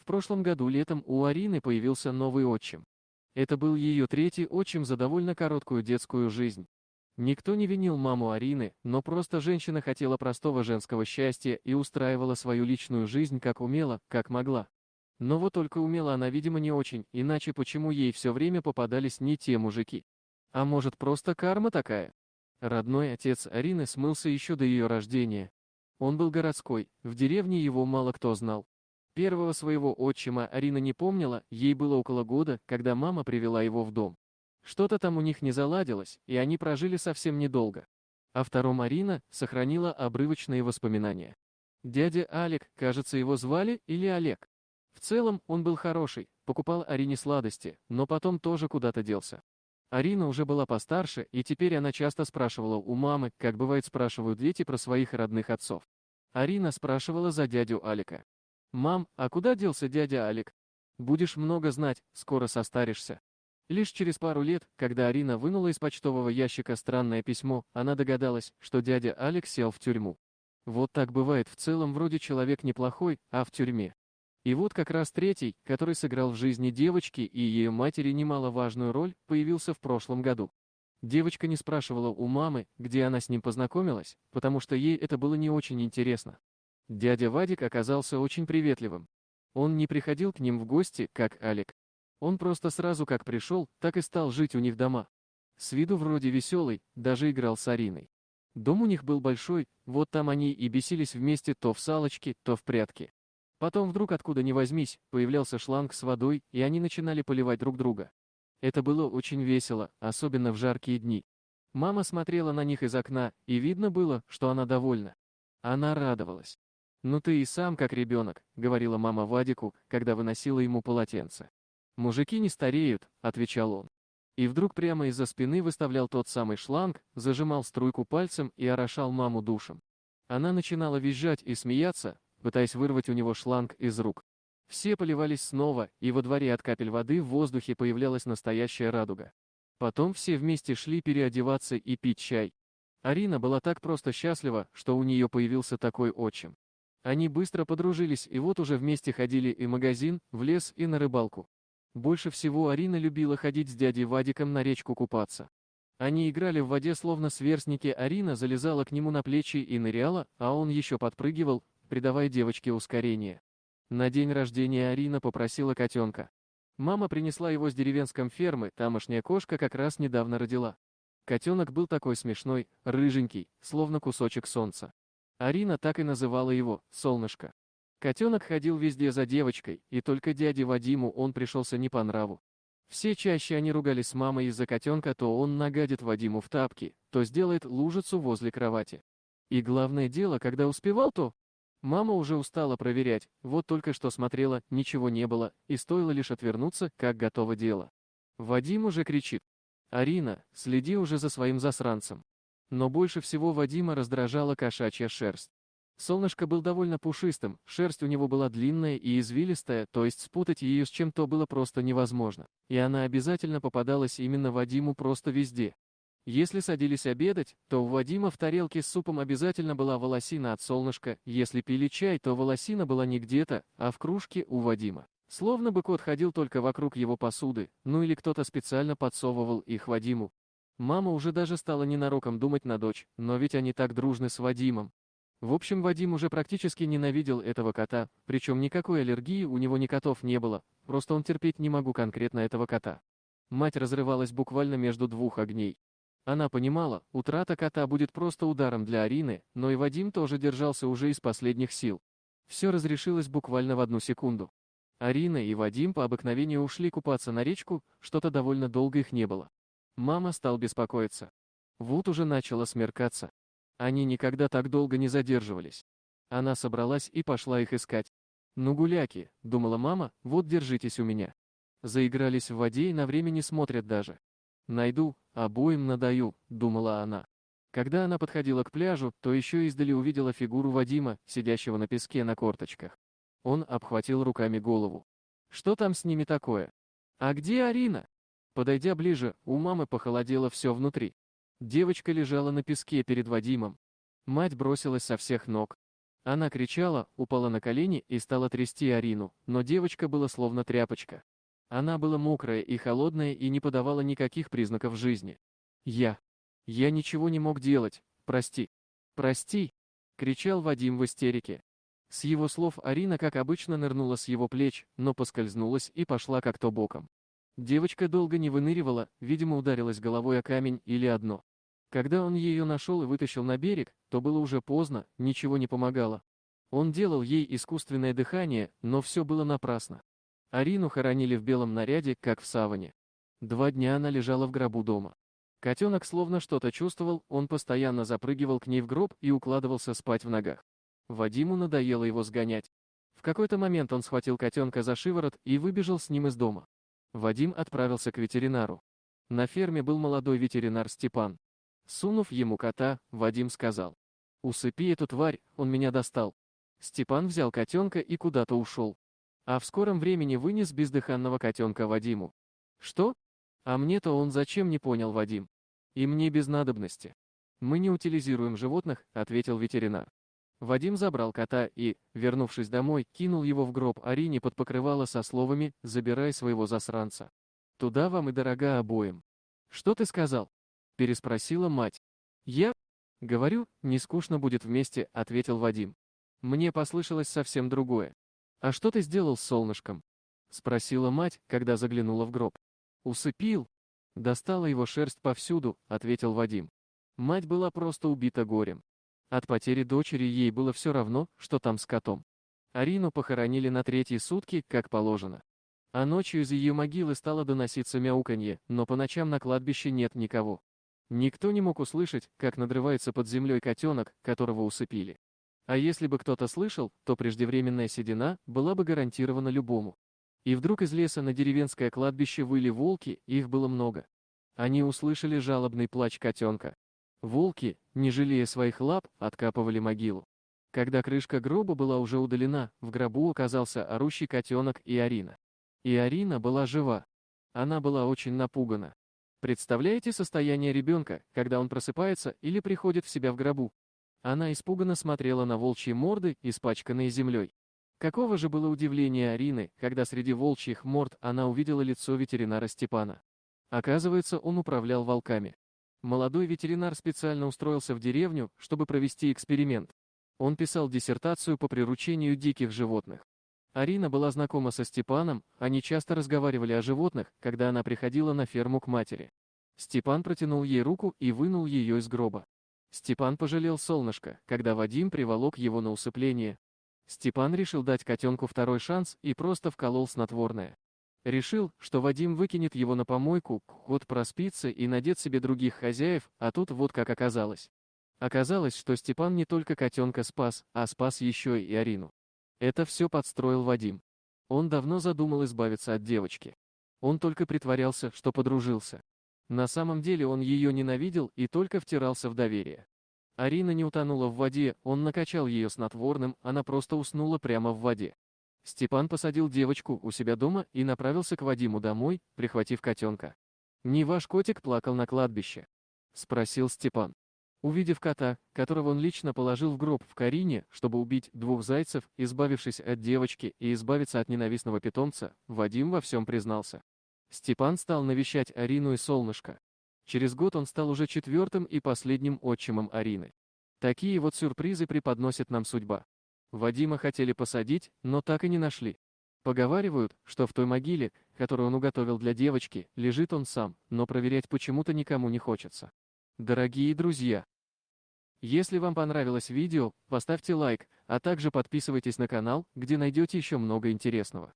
прошлом году летом у Арины появился новый отчим. Это был ее третий отчим за довольно короткую детскую жизнь. Никто не винил маму Арины, но просто женщина хотела простого женского счастья и устраивала свою личную жизнь как умела, как могла. Но вот только умела она, видимо, не очень, иначе почему ей все время попадались не те мужики? А может, просто карма такая? Родной отец Арины смылся еще до ее рождения. Он был городской, в деревне его мало кто знал. Первого своего отчима Арина не помнила, ей было около года, когда мама привела его в дом. Что-то там у них не заладилось, и они прожили совсем недолго. О втором Арина сохранила обрывочные воспоминания. Дядя Алик, кажется, его звали, или Олег. В целом, он был хороший, покупал Арине сладости, но потом тоже куда-то делся. Арина уже была постарше, и теперь она часто спрашивала у мамы, как бывает спрашивают дети про своих родных отцов. Арина спрашивала за дядю Алика. «Мам, а куда делся дядя Алик? Будешь много знать, скоро состаришься». Лишь через пару лет, когда Арина вынула из почтового ящика странное письмо, она догадалась, что дядя Алик сел в тюрьму. Вот так бывает, в целом вроде человек неплохой, а в тюрьме. И вот как раз третий, который сыграл в жизни девочки и ее матери немаловажную роль, появился в прошлом году. Девочка не спрашивала у мамы, где она с ним познакомилась, потому что ей это было не очень интересно. Дядя Вадик оказался очень приветливым. Он не приходил к ним в гости, как Алик. Он просто сразу как пришел, так и стал жить у них дома. С виду вроде веселый, даже играл с Ариной. Дом у них был большой, вот там они и бесились вместе то в салочки, то в прятки. Потом вдруг откуда ни возьмись, появлялся шланг с водой, и они начинали поливать друг друга. Это было очень весело, особенно в жаркие дни. Мама смотрела на них из окна, и видно было, что она довольна. Она радовалась. «Ну ты и сам как ребенок», — говорила мама Вадику, когда выносила ему полотенце. «Мужики не стареют», — отвечал он. И вдруг прямо из-за спины выставлял тот самый шланг, зажимал струйку пальцем и орошал маму душем. Она начинала визжать и смеяться, пытаясь вырвать у него шланг из рук. Все поливались снова, и во дворе от капель воды в воздухе появлялась настоящая радуга. Потом все вместе шли переодеваться и пить чай. Арина была так просто счастлива, что у нее появился такой отчим. Они быстро подружились и вот уже вместе ходили и в магазин, в лес и на рыбалку. Больше всего Арина любила ходить с дядей Вадиком на речку купаться. Они играли в воде словно сверстники, Арина залезала к нему на плечи и ныряла, а он еще подпрыгивал, придавая девочке ускорение. На день рождения Арина попросила котенка. Мама принесла его с деревенской фермы, тамошняя кошка как раз недавно родила. Котенок был такой смешной, рыженький, словно кусочек солнца. Арина так и называла его «Солнышко». Котенок ходил везде за девочкой, и только дяде Вадиму он пришелся не по нраву. Все чаще они ругались с мамой из-за котенка, то он нагадит Вадиму в тапки, то сделает лужицу возле кровати. И главное дело, когда успевал, то... Мама уже устала проверять, вот только что смотрела, ничего не было, и стоило лишь отвернуться, как готово дело. Вадим уже кричит: «Арина, следи уже за своим засранцем». Но больше всего Вадима раздражала кошачья шерсть. Солнышко был довольно пушистым, шерсть у него была длинная и извилистая, то есть спутать ее с чем-то было просто невозможно, и она обязательно попадалась именно Вадиму просто везде. Если садились обедать, то у Вадима в тарелке с супом обязательно была волосина от солнышка, если пили чай, то волосина была не где-то, а в кружке у Вадима. Словно бы кот ходил только вокруг его посуды, ну или кто-то специально подсовывал их Вадиму. Мама уже даже стала ненароком думать на дочь, но ведь они так дружны с Вадимом. В общем, Вадим уже практически ненавидел этого кота, причем никакой аллергии у него ни котов не было, просто он терпеть не могу конкретно этого кота. Мать разрывалась буквально между двух огней. Она понимала, утрата кота будет просто ударом для Арины, но и Вадим тоже держался уже из последних сил. Все разрешилось буквально в одну секунду. Арина и Вадим по обыкновению ушли купаться на речку, что-то довольно долго их не было. Мама стала беспокоиться. Вот уже начало смеркаться. Они никогда так долго не задерживались. Она собралась и пошла их искать. «Ну гуляки», — думала мама, — «вот держитесь у меня». Заигрались в воде и на время не смотрят даже. «Найду, обоим надаю», — думала она. Когда она подходила к пляжу, то еще издали увидела фигуру Вадима, сидящего на песке на корточках. Он обхватил руками голову. Что там с ними такое? А где Арина? Подойдя ближе, у мамы похолодело все внутри. Девочка лежала на песке перед Вадимом. Мать бросилась со всех ног. Она кричала, упала на колени и стала трясти Арину, но девочка была словно тряпочка. Она была мокрая и холодная и не подавала никаких признаков жизни. «Я. Я ничего не мог делать, прости. Прости!» — кричал Вадим в истерике. С его слов Арина, как обычно, нырнула с его плеч, но поскользнулась и пошла как-то боком. Девочка долго не выныривала, видимо, ударилась головой о камень или о дно. Когда он ее нашел и вытащил на берег, то было уже поздно, ничего не помогало. Он делал ей искусственное дыхание, но все было напрасно. Арину хоронили в белом наряде, как в саване. 2 дня она лежала в гробу дома. Котенок словно что-то чувствовал, он постоянно запрыгивал к ней в гроб и укладывался спать в ногах. Вадиму надоело его сгонять. В какой-то момент он схватил котенка за шиворот и выбежал с ним из дома. Вадим отправился к ветеринару. На ферме был молодой ветеринар Степан. Сунув ему кота, Вадим сказал: «Усыпи эту тварь, он меня достал». Степан взял котенка и куда-то ушел. А в скором времени вынес бездыханного котенка Вадиму. «Что? А мне-то он зачем, не понял Вадим. И мне без надобности. Мы не утилизируем животных», — ответил ветеринар. Вадим забрал кота и, вернувшись домой, кинул его в гроб Арине под покрывало со словами «Забирай своего засранца. Туда вам и дорога обоим». «Что ты сказал?» — переспросила мать. «Я? Говорю, не скучно будет вместе», — ответил Вадим. «Мне послышалось совсем другое». «А что ты сделал с солнышком?» — спросила мать, когда заглянула в гроб. «Усыпил. Достала его шерсть повсюду», — ответил Вадим. Мать была просто убита горем. От потери дочери ей было все равно, что там с котом. Арину похоронили на 3-е сутки, как положено. А ночью из ее могилы стало доноситься мяуканье, но по ночам на кладбище нет никого. Никто не мог услышать, как надрывается под землей котенок, которого усыпили. А если бы кто-то слышал, то преждевременная седина была бы гарантирована любому. И вдруг из леса на деревенское кладбище выли волки, их было много. Они услышали жалобный плач котенка. Волки, не жалея своих лап, откапывали могилу. Когда крышка гроба была уже удалена, в гробу оказался орущий котенок и Арина. И Арина была жива. Она была очень напугана. Представляете состояние ребенка, когда он просыпается или приходит в себя в гробу? Она испуганно смотрела на волчьи морды, испачканные землей. Каково же было удивление Арины, когда среди волчьих морд она увидела лицо ветеринара Степана. Оказывается, он управлял волками. Молодой ветеринар специально устроился в деревню, чтобы провести эксперимент. Он писал диссертацию по приручению диких животных. Арина была знакома со Степаном, они часто разговаривали о животных, когда она приходила на ферму к матери. Степан протянул ей руку и вынул ее из гроба. Степан пожалел солнышко, когда Вадим приволок его на усыпление. Степан решил дать котенку второй шанс и просто вколол снотворное. Решил, что Вадим выкинет его на помойку, кот проспится и найдет себе других хозяев, а тут вот как оказалось. Оказалось, что Степан не только котенка спас, а спас еще и Арину. Это все подстроил Вадим. Он давно задумал избавиться от девочки. Он только притворялся, что подружился. На самом деле он ее ненавидел и только втирался в доверие. Арина не утонула в воде, он накачал ее снотворным, она просто уснула прямо в воде. Степан посадил девочку у себя дома и направился к Вадиму домой, прихватив котенка. «Не ваш котик плакал на кладбище?» — спросил Степан. Увидев кота, которого он лично положил в гроб в Карине, чтобы убить 2 зайцев, избавившись от девочки и избавиться от ненавистного питомца, Вадим во всем признался. Степан стал навещать Арину и солнышко. Через год он стал уже 4-м и последним отчимом Арины. Такие вот сюрпризы преподносит нам судьба. Вадима хотели посадить, но так и не нашли. Поговаривают, что в той могиле, которую он уготовил для девочки, лежит он сам, но проверять почему-то никому не хочется. Дорогие друзья, если вам понравилось видео, поставьте лайк, а также подписывайтесь на канал, где найдете еще много интересного.